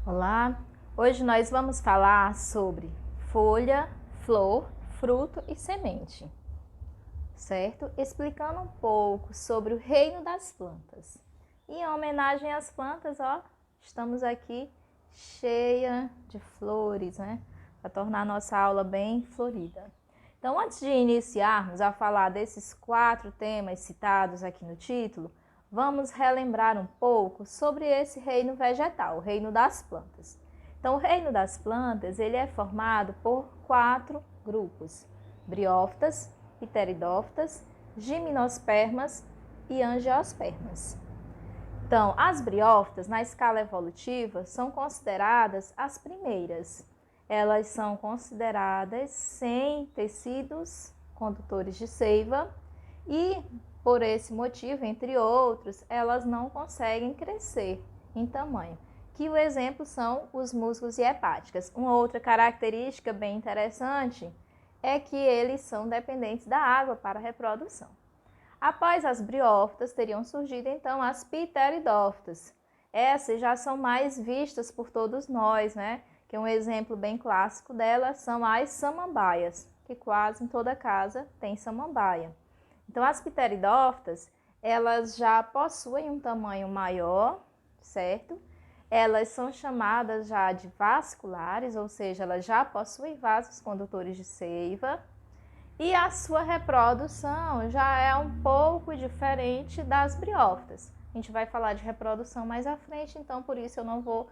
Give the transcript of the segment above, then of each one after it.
Olá, hoje nós vamos falar sobre folha, flor, fruto e semente, certo? Explicando um pouco sobre o reino das plantas. E em homenagem às plantas, estamos aqui cheia de flores, né? Para tornar a nossa aula bem florida. Então, antes de iniciarmos a falar desses 4 temas citados aqui no título, vamos relembrar um pouco sobre esse reino vegetal, o reino das plantas. Então, o reino das plantas, ele é formado por 4 grupos: briófitas, pteridófitas, gimnospermas e angiospermas. Então, as briófitas, na escala evolutiva, são consideradas as primeiras. Elas são consideradas sem tecidos condutores de seiva e, por esse motivo, entre outros, elas não conseguem crescer em tamanho. Que o exemplo são os músculos e hepáticas. Uma outra característica bem interessante é que eles são dependentes da água para a reprodução. Após as briófitas, teriam surgido então as pteridófitas. Essas já são mais vistas por todos nós, né? Que um exemplo bem clássico delas são as samambaias, que quase em toda casa tem samambaia. Então, as pteridófitas, elas já possuem um tamanho maior, certo? Elas são chamadas já de vasculares, ou seja, elas já possuem vasos condutores de seiva. E a sua reprodução já é um pouco diferente das briófitas. A gente vai falar de reprodução mais à frente, então por isso eu não vou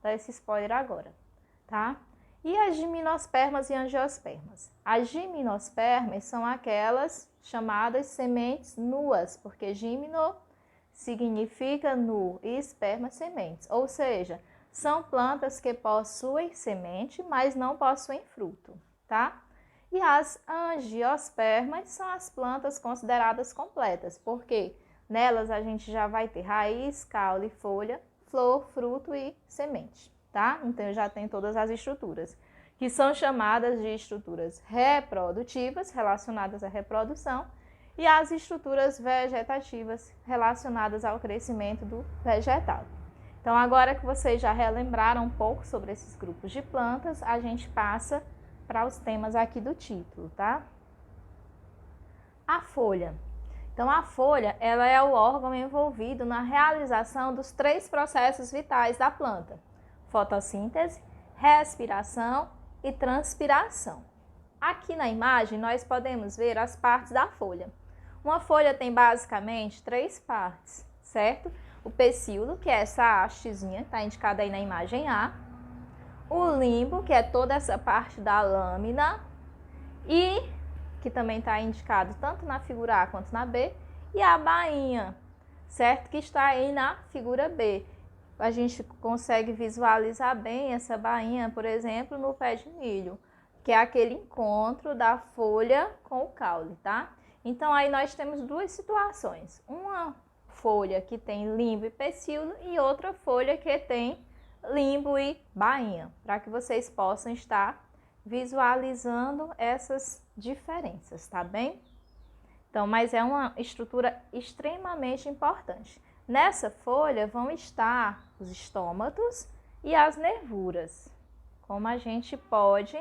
dar esse spoiler agora, tá? E as gimnospermas e angiospermas? As gimnospermas são aquelas chamadas sementes nuas, porque gimno significa nu e esperma sementes, ou seja, são plantas que possuem semente, mas não possuem fruto, tá? E as angiospermas são as plantas consideradas completas, porque nelas a gente já vai ter raiz, caule, folha, flor, fruto e semente, tá? Então já tem todas as estruturas, que são chamadas de estruturas reprodutivas, relacionadas à reprodução, e as estruturas vegetativas, relacionadas ao crescimento do vegetal. Então, agora que vocês já relembraram um pouco sobre esses grupos de plantas, a gente passa para os temas aqui do título, tá? A folha. Então, a folha, ela é o órgão envolvido na realização dos 3 processos vitais da planta: fotossíntese, respiração e transpiração. Aqui na imagem, nós podemos ver as partes da folha. Uma folha tem basicamente 3 partes, certo? O pecíolo, que é essa hastezinha, está indicada aí na imagem A. O limbo, que é toda essa parte da lâmina, e que também está indicado tanto na figura A quanto na B, e a bainha, certo? Que está aí na figura B. A gente consegue visualizar bem essa bainha, por exemplo, no pé de milho, que é aquele encontro da folha com o caule, tá? Então, aí nós temos 2 situações. Uma folha que tem limbo e pecíolo e outra folha que tem limbo e bainha, para que vocês possam estar visualizando essas diferenças, tá bem? Então, mas é uma estrutura extremamente importante. Nessa folha vão estar os estômatos e as nervuras, como a gente pode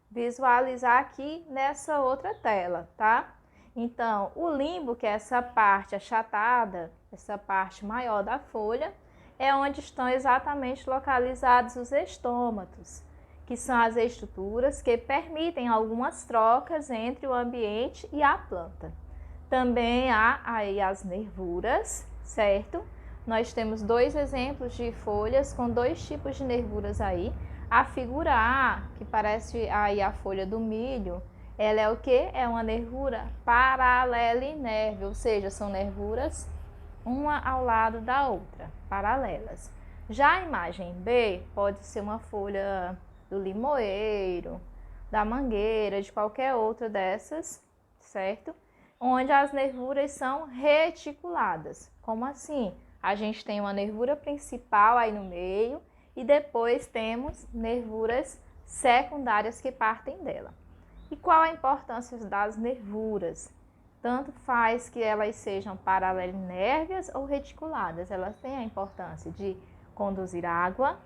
visualizar aqui nessa outra tela, tá? Então, o limbo, que é essa parte achatada, essa parte maior da folha, é onde estão exatamente localizados os estômatos, que são as estruturas que permitem algumas trocas entre o ambiente e a planta. Também há aí as nervuras, certo? Nós temos 2 exemplos de folhas com 2 tipos de nervuras aí. A figura A, que parece aí a folha do milho, ela é o que? É uma nervura paralelinérvia, ou seja, são nervuras uma ao lado da outra, paralelas. Já a imagem B pode ser uma folha do limoeiro, da mangueira, de qualquer outra dessas, certo? Onde as nervuras são reticuladas. Como assim? A gente tem uma nervura principal aí no meio e depois temos nervuras secundárias que partem dela. E qual a importância das nervuras? Tanto faz que elas sejam paralelinérvias ou reticuladas, elas têm a importância de conduzir água,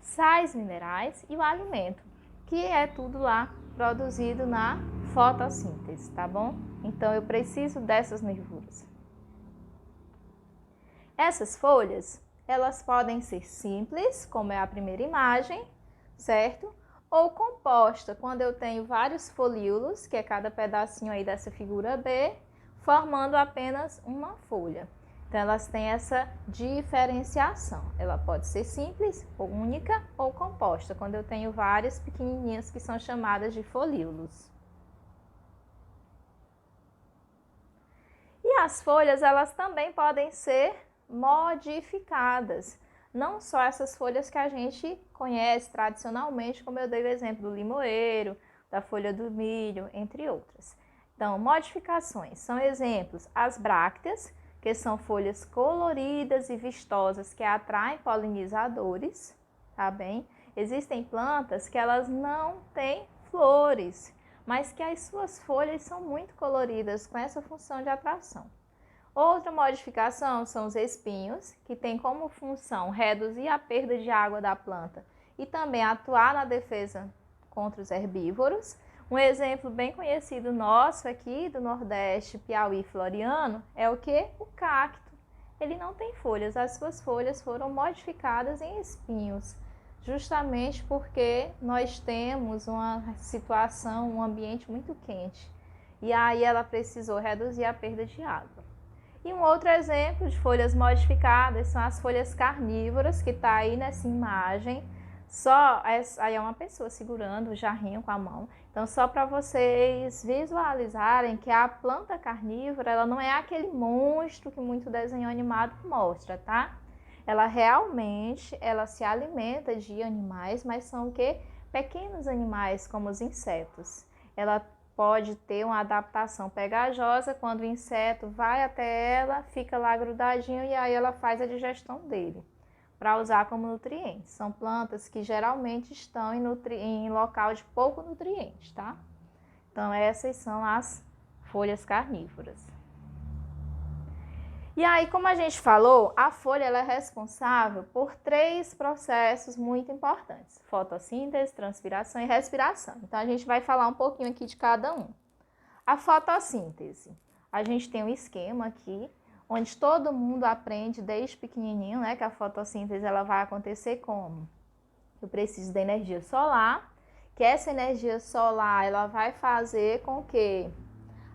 sais minerais e o alimento, que é tudo lá produzido na fotossíntese, tá bom? Então, eu preciso dessas nervuras. Essas folhas, elas podem ser simples, como é a primeira imagem, certo? Ou composta, quando eu tenho vários folíolos, que é cada pedacinho aí dessa figura B, formando apenas uma folha. Então, elas têm essa diferenciação. Ela pode ser simples, ou única, ou composta, quando eu tenho várias pequenininhas que são chamadas de folíolos. E as folhas, elas também podem ser modificadas. Não só essas folhas que a gente conhece tradicionalmente, como eu dei o exemplo do limoeiro, da folha do milho, entre outras. Então, modificações são exemplos as brácteas, que são folhas coloridas e vistosas que atraem polinizadores, tá bem? Existem plantas que elas não têm flores, mas que as suas folhas são muito coloridas com essa função de atração. Outra modificação são os espinhos, que tem como função reduzir a perda de água da planta e também atuar na defesa contra os herbívoros. Um exemplo bem conhecido nosso aqui do Nordeste, Piauí Floriano, é o que? O cacto. Ele não tem folhas, as suas folhas foram modificadas em espinhos, justamente porque nós temos uma situação, um ambiente muito quente. E aí ela precisou reduzir a perda de água. E um outro exemplo de folhas modificadas são as folhas carnívoras, que está aí nessa imagem. Aí é uma pessoa segurando o jarrinho com a mão. Então, só para vocês visualizarem que a planta carnívora, ela não é aquele monstro que muito desenho animado mostra, tá? Ela realmente, ela se alimenta de animais, mas são o quê? Pequenos animais, como os insetos. Ela pode ter uma adaptação pegajosa quando o inseto vai até ela, fica lá grudadinho e aí ela faz a digestão dele, para usar como nutrientes. São plantas que geralmente estão em local de pouco nutriente, tá? Então, essas são as folhas carnívoras. E aí, como a gente falou, a folha ela é responsável por 3 processos muito importantes: fotossíntese, transpiração e respiração. Então, a gente vai falar um pouquinho aqui de cada um. A fotossíntese. A gente tem um esquema aqui, onde todo mundo aprende desde pequenininho, né, que a fotossíntese ela vai acontecer como? Eu preciso da energia solar, que essa energia solar ela vai fazer com que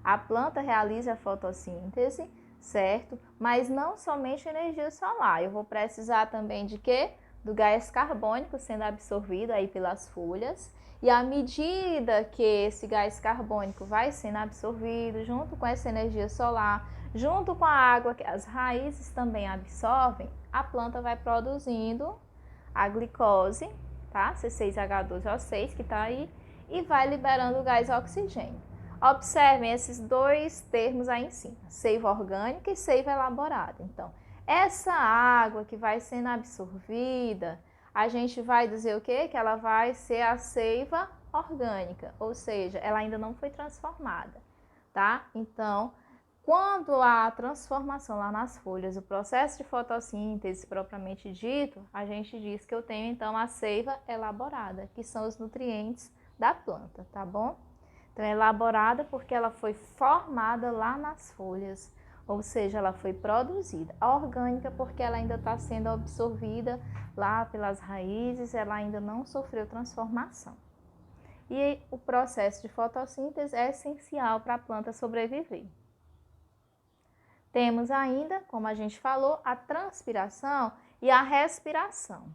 a planta realize a fotossíntese, certo? Mas não somente energia solar, eu vou precisar também de quê? Do gás carbônico sendo absorvido aí pelas folhas. E à medida que esse gás carbônico vai sendo absorvido, junto com essa energia solar, junto com a água que as raízes também absorvem, a planta vai produzindo a glicose, tá? C6H12O6 que está aí, e vai liberando o gás oxigênio. Observem esses 2 termos aí em cima, seiva orgânica e seiva elaborada. Então, essa água que vai sendo absorvida, a gente vai dizer o quê? Que ela vai ser a seiva orgânica, ou seja, ela ainda não foi transformada, tá? Então, quando a transformação lá nas folhas, o processo de fotossíntese propriamente dito, a gente diz que eu tenho então a seiva elaborada, que são os nutrientes da planta, tá bom? Então, é elaborada porque ela foi formada lá nas folhas, ou seja, ela foi produzida. A orgânica porque ela ainda está sendo absorvida lá pelas raízes, ela ainda não sofreu transformação. E o processo de fotossíntese é essencial para a planta sobreviver. Temos ainda, como a gente falou, a transpiração e a respiração.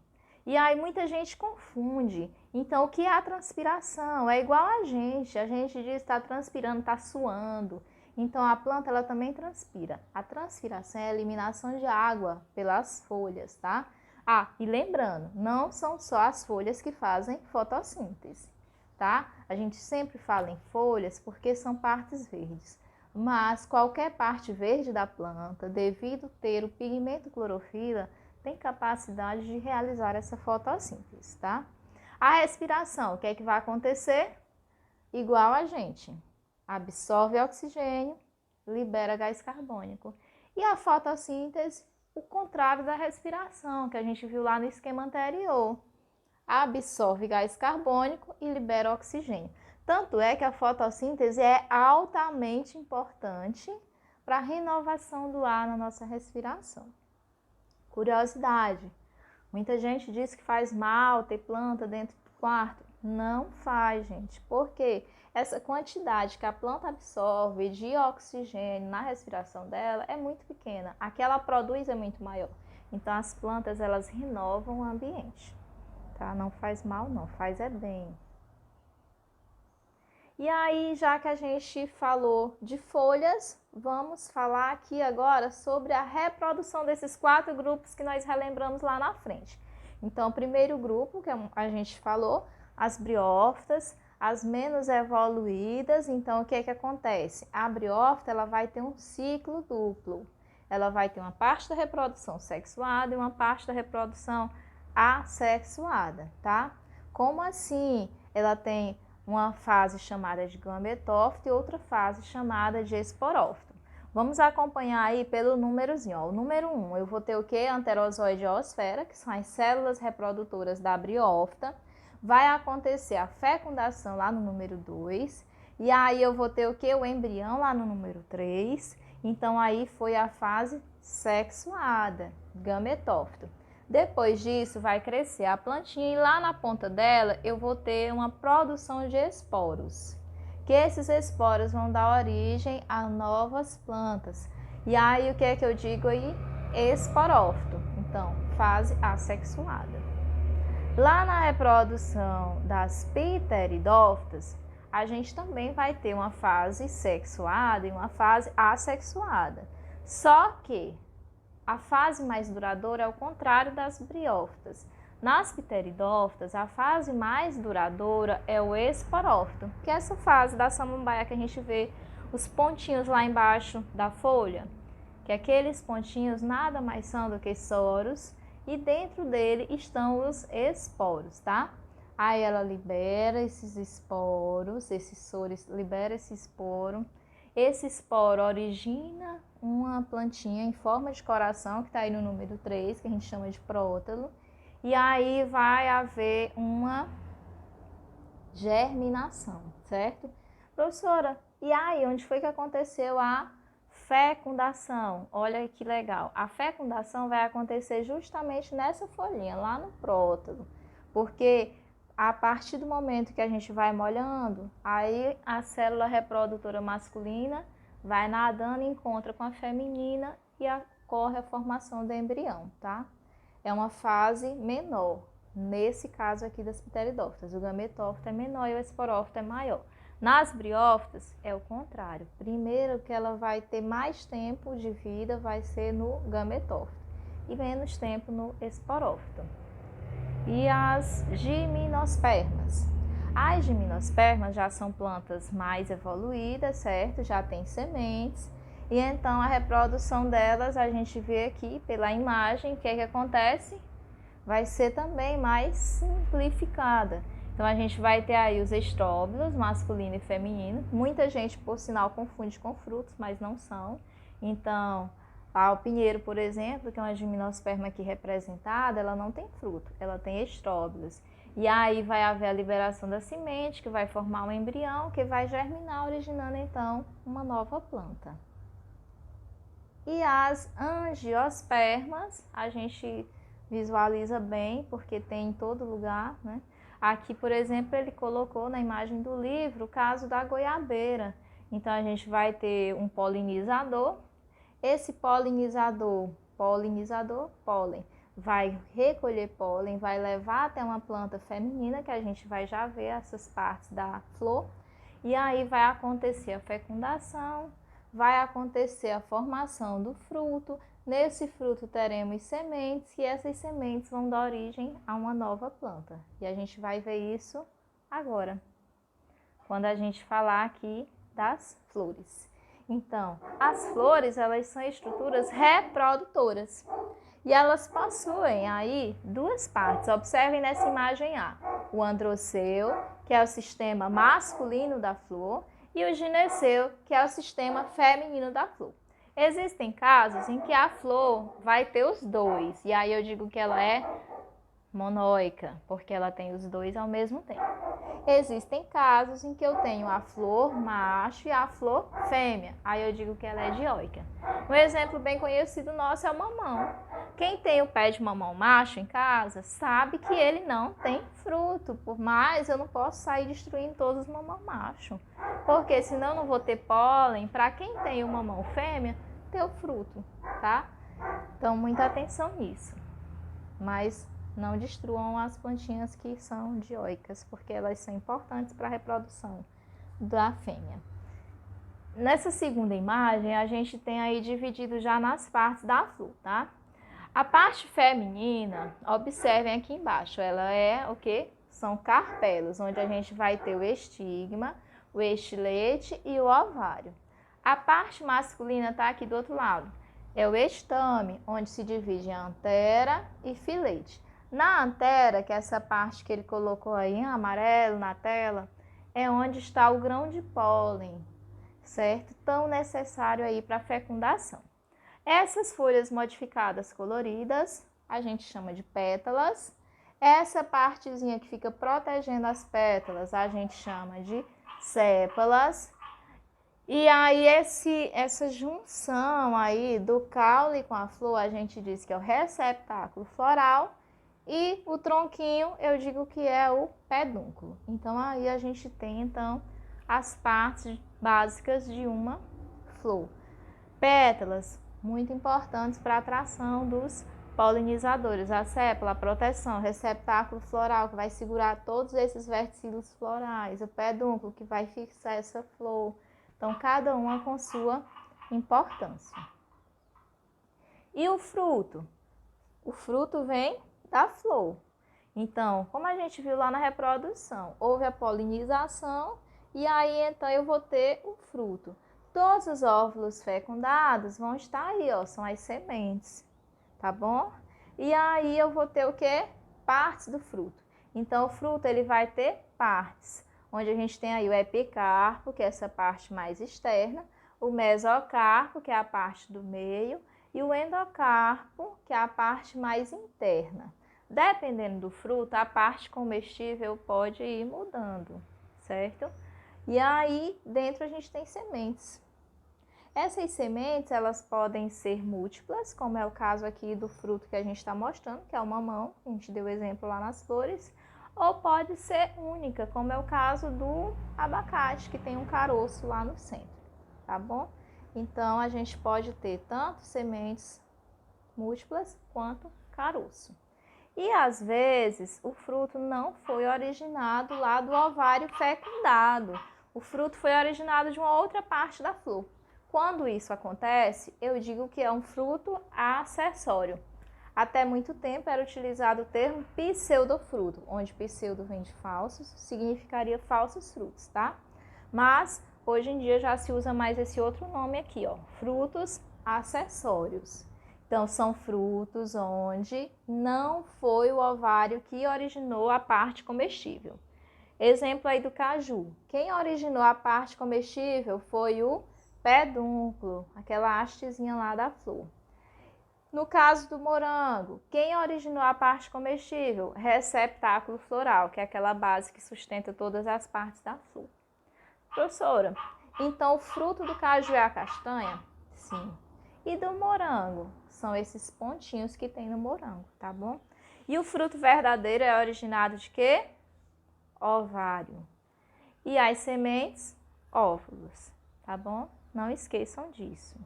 E aí muita gente confunde. Então, o que é a transpiração? É igual a gente diz que está transpirando, está suando. Então, a planta ela também transpira. A transpiração é a eliminação de água pelas folhas, tá? Ah, e lembrando, não são só as folhas que fazem fotossíntese, tá? A gente sempre fala em folhas porque são partes verdes. Mas qualquer parte verde da planta, devido ter o pigmento clorofila, tem capacidade de realizar essa fotossíntese, tá? A respiração, o que é que vai acontecer? Igual a gente, absorve oxigênio, libera gás carbônico. E a fotossíntese, o contrário da respiração, que a gente viu lá no esquema anterior. absorve gás carbônico e libera oxigênio. Tanto é que a fotossíntese é altamente importante para a renovação do ar na nossa respiração. Curiosidade, muita gente diz que faz mal ter planta dentro do quarto. Não faz, gente. Por quê? Essa quantidade que a planta absorve de oxigênio na respiração dela é muito pequena. A que ela produz é muito maior. Então, as plantas, elas renovam o ambiente. Tá? Não faz mal, não. Faz é bem. E aí, já que a gente falou de folhas, vamos falar aqui agora sobre a reprodução desses 4 grupos que nós relembramos lá na frente. Então, o primeiro grupo que a gente falou, as briófitas, as menos evoluídas. Então, o que é que acontece? A briófita, ela vai ter um ciclo duplo. Ela vai ter uma parte da reprodução sexuada e uma parte da reprodução assexuada, tá? Como assim? Ela tem uma fase chamada de gametófito e outra fase chamada de esporófito. Vamos acompanhar aí pelo númerozinho. Ó. O número 1, eu vou ter o quê? Anterozoide e oosfera, que são as células reprodutoras da briófita. Vai acontecer a fecundação lá no número 2. E aí eu vou ter o quê? O embrião lá no número 3. Então aí foi a fase sexuada, gametófito. Depois disso vai crescer a plantinha e lá na ponta dela eu vou ter uma produção de esporos. Que esses esporos vão dar origem a novas plantas. E aí o que é que eu digo aí? Esporófito. Então, fase assexuada. Lá na reprodução das pteridófitas, a gente também vai ter uma fase sexuada e uma fase assexuada. Só que a fase mais duradoura é o contrário das briófitas. Nas pteridófitas, a fase mais duradoura é o esporófito, que é essa fase da samambaia que a gente vê os pontinhos lá embaixo da folha, que aqueles pontinhos nada mais são do que soros e dentro dele estão os esporos, tá? Aí ela libera esses esporos, esses soros libera esse esporo. Esse esporo origina uma plantinha em forma de coração, que está aí no número 3, que a gente chama de prótalo. E aí vai haver uma germinação, certo? Professora, e aí onde foi que aconteceu a fecundação? Olha que legal. A fecundação vai acontecer justamente nessa folhinha, lá no prótalo. Porque a partir do momento que a gente vai molhando, aí a célula reprodutora masculina vai nadando e encontra com a feminina e ocorre a formação do embrião, tá? É uma fase menor, nesse caso aqui das pteridófitas. O gametófito é menor e o esporófito é maior. Nas briófitas é o contrário. Primeiro que ela vai ter mais tempo de vida vai ser no gametófito e menos tempo no esporófito. E as gimnospermas. As gimnospermas já são plantas mais evoluídas, certo? Já tem sementes. E então a reprodução delas, a gente vê aqui pela imagem, o que é que acontece? Vai ser também mais simplificada. Então a gente vai ter aí os estróbilos, masculino e feminino. Muita gente, por sinal, confunde com frutos, mas não são. Então, o pinheiro, por exemplo, que é uma gimnosperma aqui representada, ela não tem fruto, ela tem estróbilos. E aí vai haver a liberação da semente, que vai formar um embrião, que vai germinar, originando então uma nova planta. E as angiospermas, a gente visualiza bem, porque tem em todo lugar, né? Aqui, por exemplo, ele colocou na imagem do livro o caso da goiabeira. Então, a gente vai ter um polinizador. Esse polinizador, pólen, vai recolher pólen, vai levar até uma planta feminina, que a gente vai já ver essas partes da flor. E aí vai acontecer a fecundação, vai acontecer a formação do fruto. Nesse fruto teremos sementes e essas sementes vão dar origem a uma nova planta. E a gente vai ver isso agora, quando a gente falar aqui das flores. Então, as flores, elas são estruturas reprodutoras. E elas possuem aí duas partes. Observem nessa imagem A. O androceu, que é o sistema masculino da flor, e o gineceu, que é o sistema feminino da flor. Existem casos em que a flor vai ter os dois, e aí eu digo que ela é Monóica, porque ela tem os dois ao mesmo tempo. Existem casos em que eu tenho a flor macho e a flor fêmea. Aí eu digo que ela é dioica. Um exemplo bem conhecido nosso é o mamão. Quem tem o pé de mamão macho em casa sabe que ele não tem fruto. Por mais eu não posso sair destruindo todos os mamão macho. Porque senão eu não vou ter pólen para quem tem o mamão fêmea ter o fruto, tá? Então muita atenção nisso. Mas não destruam as plantinhas que são dioicas, porque elas são importantes para a reprodução da fêmea. Nessa segunda imagem, a gente tem aí dividido já nas partes da flor, tá? A parte feminina, observem aqui embaixo, ela é o quê? São carpelos, onde a gente vai ter o estigma, o estilete e o ovário. A parte masculina está aqui do outro lado. É o estame, onde se divide em antera e filete. Na antera, que é essa parte que ele colocou aí em amarelo na tela, é onde está o grão de pólen, certo? Tão necessário aí para a fecundação. Essas folhas modificadas coloridas, a gente chama de pétalas. Essa partezinha que fica protegendo as pétalas, a gente chama de sépalas. E aí essa junção aí do caule com a flor, a gente diz que é o receptáculo floral. E o tronquinho, eu digo que é o pedúnculo. Então, aí a gente tem, então, as partes básicas de uma flor. Pétalas, muito importantes para a atração dos polinizadores. A sépala, a proteção, receptáculo floral, que vai segurar todos esses verticilos florais. O pedúnculo, que vai fixar essa flor. Então, cada uma com sua importância. E o fruto? O fruto vem da flor. Então, como a gente viu lá na reprodução, houve a polinização e aí então eu vou ter o fruto. Todos os óvulos fecundados vão estar aí, ó, são as sementes, tá bom? E aí eu vou ter o quê? Partes do fruto. Então, o fruto ele vai ter partes, onde a gente tem aí o epicarpo, que é essa parte mais externa, o mesocarpo, que é a parte do meio, e o endocarpo, que é a parte mais interna. Dependendo do fruto, a parte comestível pode ir mudando, certo? E aí, dentro a gente tem sementes. Essas sementes, elas podem ser múltiplas, como é o caso aqui do fruto que a gente está mostrando, que é o mamão, a gente deu exemplo lá nas flores, ou pode ser única, como é o caso do abacate, que tem um caroço lá no centro, tá bom? Então, a gente pode ter tanto sementes múltiplas quanto caroço. E às vezes o fruto não foi originado lá do ovário fecundado. O fruto foi originado de uma outra parte da flor. Quando isso acontece, eu digo que é um fruto acessório. Até muito tempo era utilizado o termo pseudofruto, onde pseudo vem de falsos, significaria falsos frutos, tá? Mas hoje em dia já se usa mais esse outro nome aqui, ó, frutos acessórios. Então, são frutos onde não foi o ovário que originou a parte comestível. Exemplo aí do caju. Quem originou a parte comestível foi o pedúnculo, aquela hastezinha lá da flor. No caso do morango, quem originou a parte comestível? Receptáculo floral, que é aquela base que sustenta todas as partes da flor. Professora, então o fruto do caju é a castanha? Sim. E do morango? São esses pontinhos que tem no morango, tá bom? E o fruto verdadeiro é originado de quê? Ovário. E as sementes? Óvulos, tá bom? Não esqueçam disso.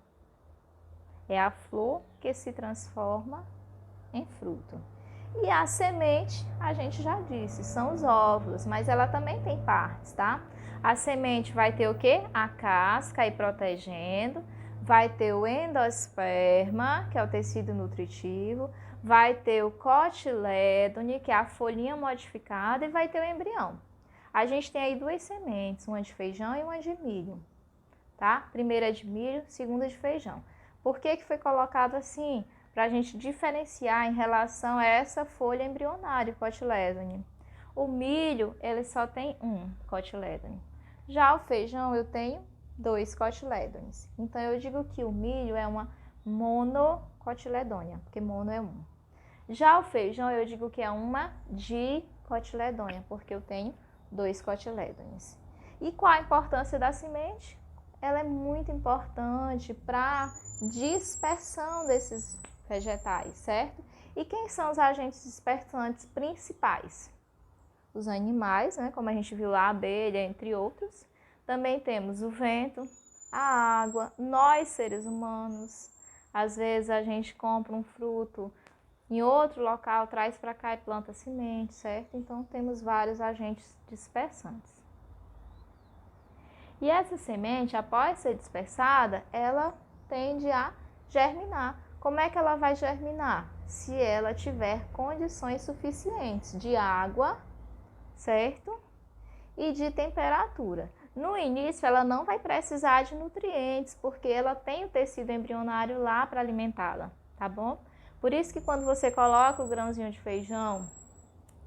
É a flor que se transforma em fruto. E a semente, a gente já disse, são os óvulos, mas ela também tem partes, tá? A semente vai ter o quê? A casca aí protegendo, vai ter o endosperma, que é o tecido nutritivo, vai ter o cotilédone, que é a folhinha modificada, e vai ter o embrião. A gente tem aí duas sementes, uma de feijão e uma de milho, tá? Primeira de milho, segunda de feijão. Por que foi colocado assim? Para a gente diferenciar em relação a essa folha embrionária, cotilédone. O milho, ele só tem um cotilédone. Já o feijão, eu tenho 2 cotilédones. Então, eu digo que o milho é uma monocotiledônia, porque mono é 1. Já o feijão, eu digo que é uma dicotiledônia, porque eu tenho 2 cotilédones. E qual a importância da semente? Ela é muito importante para dispersão desses vegetais, certo? E quem são os agentes dispersantes principais? Os animais, né, como a gente viu lá, a abelha, entre outros. Também temos o vento, a água, nós seres humanos. Às vezes a gente compra um fruto em outro local, traz para cá e planta semente, certo? Então temos vários agentes dispersantes. E essa semente, após ser dispersada, ela tende a germinar. Como é que ela vai germinar? Se ela tiver condições suficientes de água, certo? E de temperatura. No início, ela não vai precisar de nutrientes, porque ela tem o tecido embrionário lá para alimentá-la, tá bom? Por isso que quando você coloca o grãozinho de feijão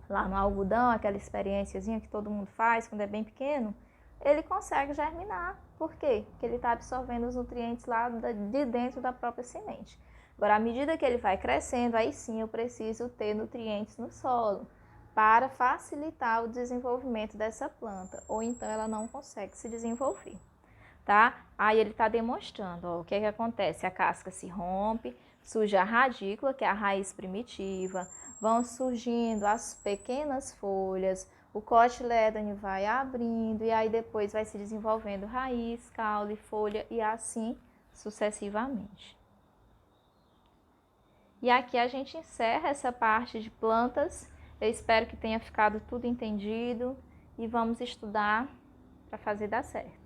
lá no algodão, aquela experiênciazinha que todo mundo faz quando é bem pequeno, ele consegue germinar. Por quê? Porque ele está absorvendo os nutrientes lá de dentro da própria semente. Agora, à medida que ele vai crescendo, aí sim eu preciso ter nutrientes no solo para facilitar o desenvolvimento dessa planta, ou então ela não consegue se desenvolver, tá? Aí ele está demonstrando, ó, o que acontece? A casca se rompe, surge a radícula, que é a raiz primitiva, vão surgindo as pequenas folhas, o cotilédone vai abrindo e aí depois vai se desenvolvendo raiz, caule, folha e assim sucessivamente. E aqui a gente encerra essa parte de plantas. Eu espero que tenha ficado tudo entendido e vamos estudar para fazer dar certo.